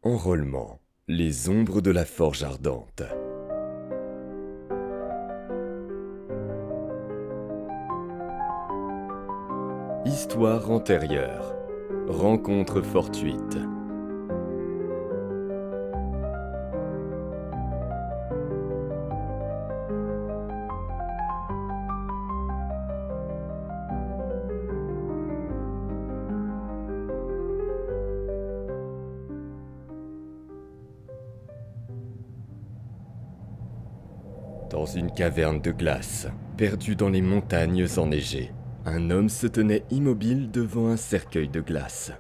Enrôlement. Les ombres de la forge ardente. Histoire antérieure. Rencontre fortuite. Dans une caverne de glace, perdue dans les montagnes enneigées, un homme se tenait immobile devant un cercueil de glace.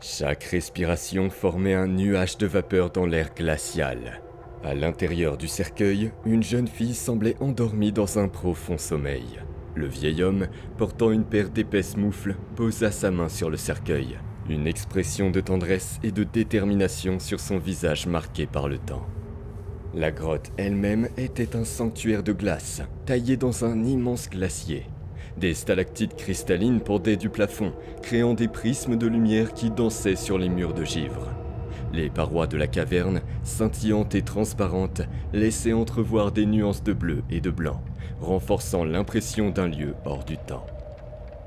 Chaque respiration formait un nuage de vapeur dans l'air glacial. À l'intérieur du cercueil, une jeune fille semblait endormie dans un profond sommeil. Le vieil homme, portant une paire d'épaisses moufles, posa sa main sur le cercueil. Une expression de tendresse et de détermination sur son visage marqué par le temps. La grotte elle-même était un sanctuaire de glace, taillé dans un immense glacier. Des stalactites cristallines pendaient du plafond, créant des prismes de lumière qui dansaient sur les murs de givre. Les parois de la caverne, scintillantes et transparentes, laissaient entrevoir des nuances de bleu et de blanc, renforçant l'impression d'un lieu hors du temps.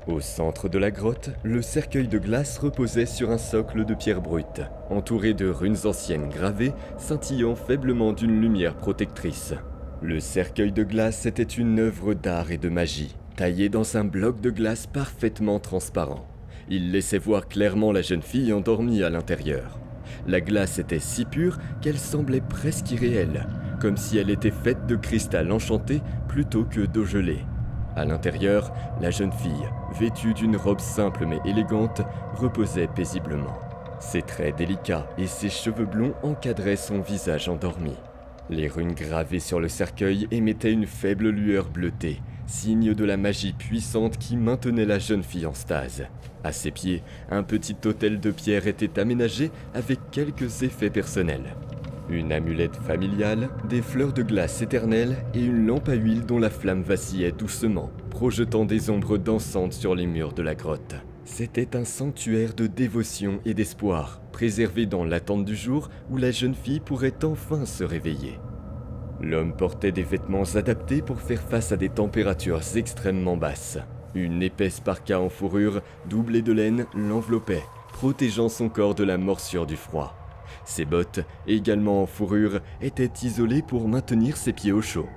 Au centre de la grotte, le cercueil de glace reposait sur un socle de pierre brute, entouré de runes anciennes gravées, scintillant faiblement d'une lumière protectrice. Le cercueil de glace était une œuvre d'art et de magie, taillé dans un bloc de glace parfaitement transparent. Il laissait voir clairement la jeune fille endormie à l'intérieur. La glace était si pure qu'elle semblait presque irréelle, comme si elle était faite de cristal enchanté plutôt que d'eau gelée. À l'intérieur, la jeune fille, vêtue d'une robe simple mais élégante, reposait paisiblement. Ses traits délicats et ses cheveux blonds encadraient son visage endormi. Les runes gravées sur le cercueil émettaient une faible lueur bleutée, signe de la magie puissante qui maintenait la jeune fille en stase. À ses pieds, un petit autel de pierre était aménagé avec quelques effets personnels. Une amulette familiale, des fleurs de glace éternelles et une lampe à huile dont la flamme vacillait doucement, projetant des ombres dansantes sur les murs de la grotte. C'était un sanctuaire de dévotion et d'espoir, préservé dans l'attente du jour où la jeune fille pourrait enfin se réveiller. L'homme portait des vêtements adaptés pour faire face à des températures extrêmement basses. Une épaisse parka en fourrure, doublée de laine, l'enveloppait, protégeant son corps de la morsure du froid. Ses bottes, également en fourrure, étaient isolées pour maintenir ses pieds au chaud.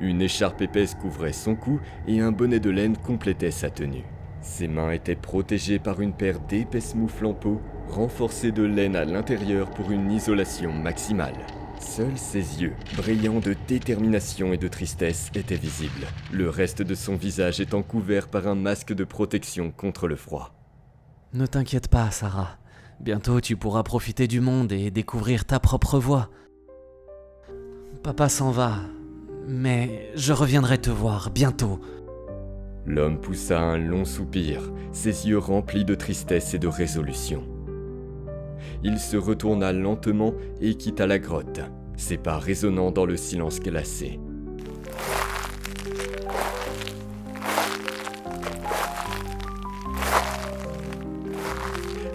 Une écharpe épaisse couvrait son cou et un bonnet de laine complétait sa tenue. Ses mains étaient protégées par une paire d'épaisses moufles en peau, renforcées de laine à l'intérieur pour une isolation maximale. Seuls ses yeux, brillants de détermination et de tristesse, étaient visibles, le reste de son visage étant couvert par un masque de protection contre le froid. Ne t'inquiète pas, Sarah. Bientôt tu pourras profiter du monde et découvrir ta propre voie. Papa s'en va, mais je reviendrai te voir bientôt. L'homme poussa un long soupir, ses yeux remplis de tristesse et de résolution. Il se retourna lentement et quitta la grotte, ses pas résonnant dans le silence glacé.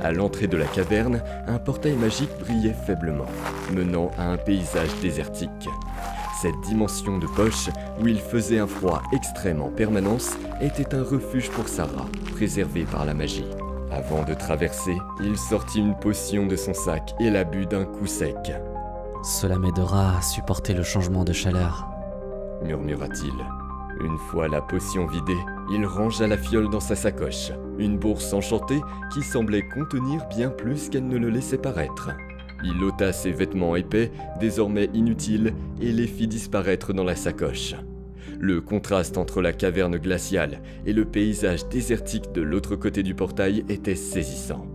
À l'entrée de la caverne, un portail magique brillait faiblement, menant à un paysage désertique. Cette dimension de poche, où il faisait un froid extrême en permanence, était un refuge pour Sarah, préservé par la magie. Avant de traverser, il sortit une potion de son sac et la but d'un coup sec. « Cela m'aidera à supporter le changement de chaleur. » murmura-t-il. Une fois la potion vidée, il rangea la fiole dans sa sacoche, une bourse enchantée qui semblait contenir bien plus qu'elle ne le laissait paraître. Il ôta ses vêtements épais, désormais inutiles, et les fit disparaître dans la sacoche. Le contraste entre la caverne glaciale et le paysage désertique de l'autre côté du portail était saisissant.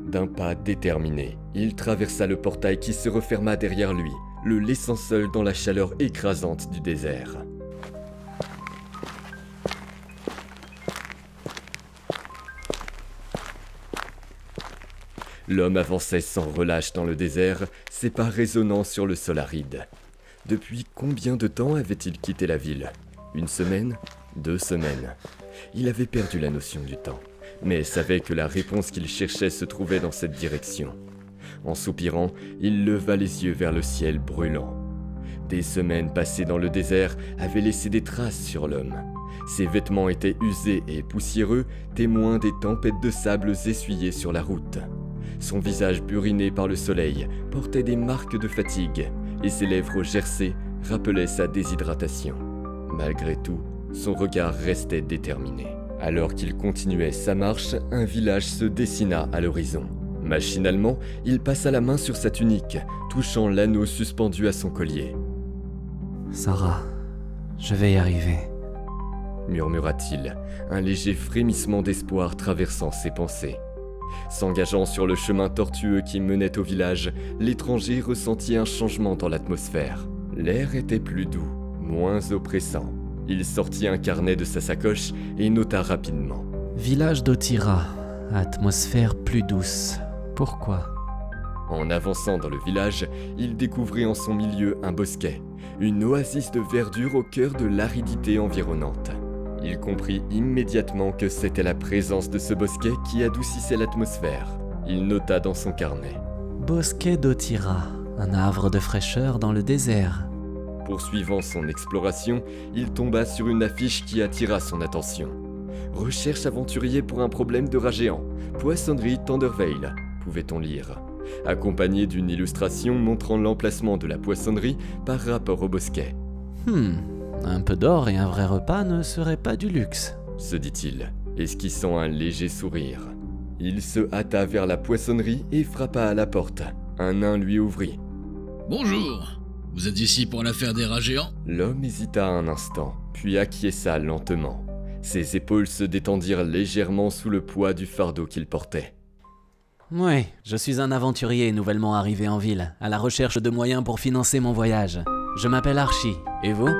D'un pas déterminé, il traversa le portail qui se referma derrière lui, le laissant seul dans la chaleur écrasante du désert. L'homme avançait sans relâche dans le désert, ses pas résonnant sur le sol aride. Depuis combien de temps avait-il quitté la ville ? 1 semaine ? 2 semaines ? Il avait perdu la notion du temps, mais savait que la réponse qu'il cherchait se trouvait dans cette direction. En soupirant, il leva les yeux vers le ciel brûlant. Des semaines passées dans le désert avaient laissé des traces sur l'homme. Ses vêtements étaient usés et poussiéreux, témoins des tempêtes de sable essuyées sur la route. Son visage buriné par le soleil portait des marques de fatigue, et ses lèvres gercées rappelaient sa déshydratation. Malgré tout, son regard restait déterminé. Alors qu'il continuait sa marche, un village se dessina à l'horizon. Machinalement, il passa la main sur sa tunique, touchant l'anneau suspendu à son collier. « Sarah, je vais y arriver. » murmura-t-il, un léger frémissement d'espoir traversant ses pensées. S'engageant sur le chemin tortueux qui menait au village, l'étranger ressentit un changement dans l'atmosphère. L'air était plus doux, moins oppressant. Il sortit un carnet de sa sacoche et nota rapidement. « Village d'Otira, atmosphère plus douce. Pourquoi ?» En avançant dans le village, il découvrit en son milieu un bosquet, une oasis de verdure au cœur de l'aridité environnante. Il comprit immédiatement que c'était la présence de ce bosquet qui adoucissait l'atmosphère. Il nota dans son carnet. Bosquet d'Otira, un havre de fraîcheur dans le désert. Poursuivant son exploration, il tomba sur une affiche qui attira son attention. Recherche aventurier pour un problème de rat géant. Poissonnerie Thundervale, pouvait-on lire. Accompagné d'une illustration montrant l'emplacement de la poissonnerie par rapport au bosquet. Un peu d'or et un vrai repas ne serait pas du luxe, se dit-il, esquissant un léger sourire. Il se hâta vers la poissonnerie et frappa à la porte. Un nain lui ouvrit. Bonjour, vous êtes ici pour l'affaire des rats géants ? L'homme hésita un instant, puis acquiesça lentement. Ses épaules se détendirent légèrement sous le poids du fardeau qu'il portait. Oui, je suis un aventurier nouvellement arrivé en ville, à la recherche de moyens pour financer mon voyage. Je m'appelle Archie, et vous ?